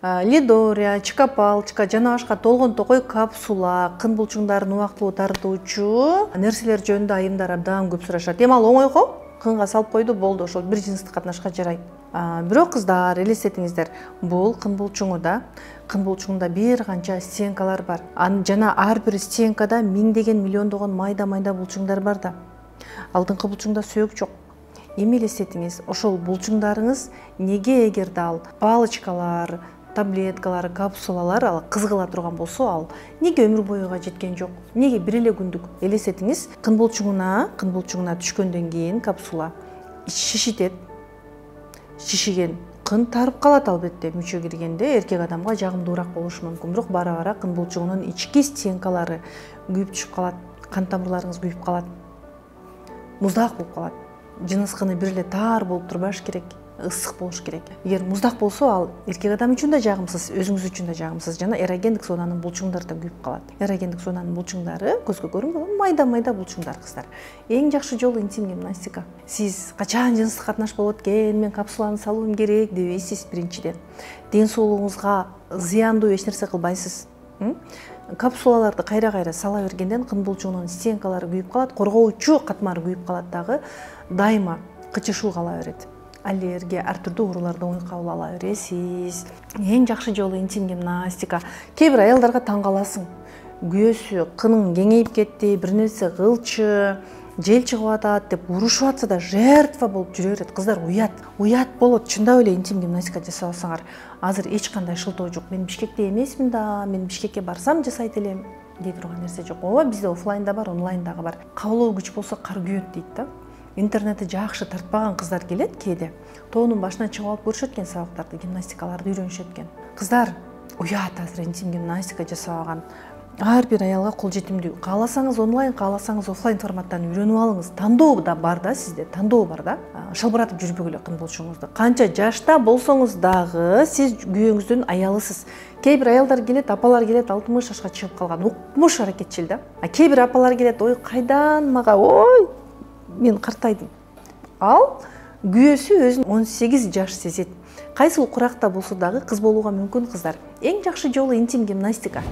лидория, чикапалчка жана башка толгон токой капсула, кын булчуңдарын убактылуу тартуучу нерселер жөнүндө айымдар абдан көп сурашат. Эми ал оңой го, кынга салып койду, болду, ошол бир жыныстык катнашка жарайт. Бирок кыздар, элестетиңиздер, бул кын булчуңда бир канча стенкалар бар. Жана ар бир стенкада миңдеген, миллиондогон майда булчуңдар бар да. Алдыңкы булчуңда сөөк жок. Эми элестетиңиз, ошол булчуңдарыңыз неге эгерде ал палочкалар, таблеткалар, капсулалар ал кызгыла турган болсо, ал неге өмүр боюга жеткен жок? Неге бир эле күндүк? Элестетиңиз, кын булчуңуна түшкөндөн кийин капсула шишитет. Шишиген кын тарып калат албетте, мүчө киргенде эркек адамга жагымдуураак болушу мүмкүн. Бирок бара кын булчугунун ички стенкалары күйүп түшүп калат, кан тамырларыңыз күйүп калат, муздак болуп калат. Жынысқыны бир эле таар болуп турбаш керек, ысык болуш керек. Эгер муздак болсо, ал эркек адам үчүн да жагымсыз, өзүңүз үчүн да жагымсыз. Жана эрогендик зонанын булчуңдары да күйүп калат. Эрогендик зонанын булчуңдары көзгө көрүнбөгөн майда булчуңдар, кыздар. Эң жакшы жолу интим гимнастика. Сиз качан жыныстык катнаш болот экен, мен капсуланы салуум керек дебейсиз биринчиден. Ден соолугуңузга зыяндуу эч нерсе кылбайсыз. Капсулаларды кайра сала бергенден кын булчугунун стенкалары күйүп калат, коргоочу катмары күйүп калат дагы, дайыма кычышуу кала берет. Аллергия, ар түрдүү оорулардан кабыл ала бересиз. Эң жакшы жолу интим гимнастика. Кээ бир аялдарга таң каласың. Күйөөсү кынын кеңейип кетти, бир нерсе кылчы, жел чыгып атат деп урушуп атса да жертва болуп жүрө берет. Кыздар, уят болот. Чындап эле интим гимнастика жасап алсаңар, азыр эч кандай шылтоо жок. Мен Бишкекте эмесмин да, мен Бишкекке барсам жасайт элем дей турган нерсе жок. Ооба, бизде офлайнда бар, онлайндагы бар. Кабылуу күч болсо кар күйөт дейт да. Интернетти жакшы тартпаган кыздар келет кээде. Тоонун башына чыгып алып көрүшөт экен сабактарды, гимнастикаларды үйрөнүшөт экен. Кыздар, уят азыр интим гимнастика жасабаган. Ар бир аялга кол жетимдүү. Кааласаңыз онлайн, кааласаңыз офлайн форматтан үйрөнүп алыңыз. Тандоо да бар да сизде, тандоо бар да. Шалбыратып жүрбөгүлө кын булчуңузду. Канча жашта болсоңуз дагы сиз күйөөңүздүн аялысыз. Кээ бир аялдар келет, апалар келет, 60 жашка чыгып калган, укмуш аракетчил да. Кээ бир апалар келет, ой кайдан мага, ой мен картайдым. Ал күйөөсү өзүн 18 жаш сезет. Кайсыл куракта болсо дагы кыз болууга мүмкүн, кыздар. Эң жакшы жолу интим гимнастика.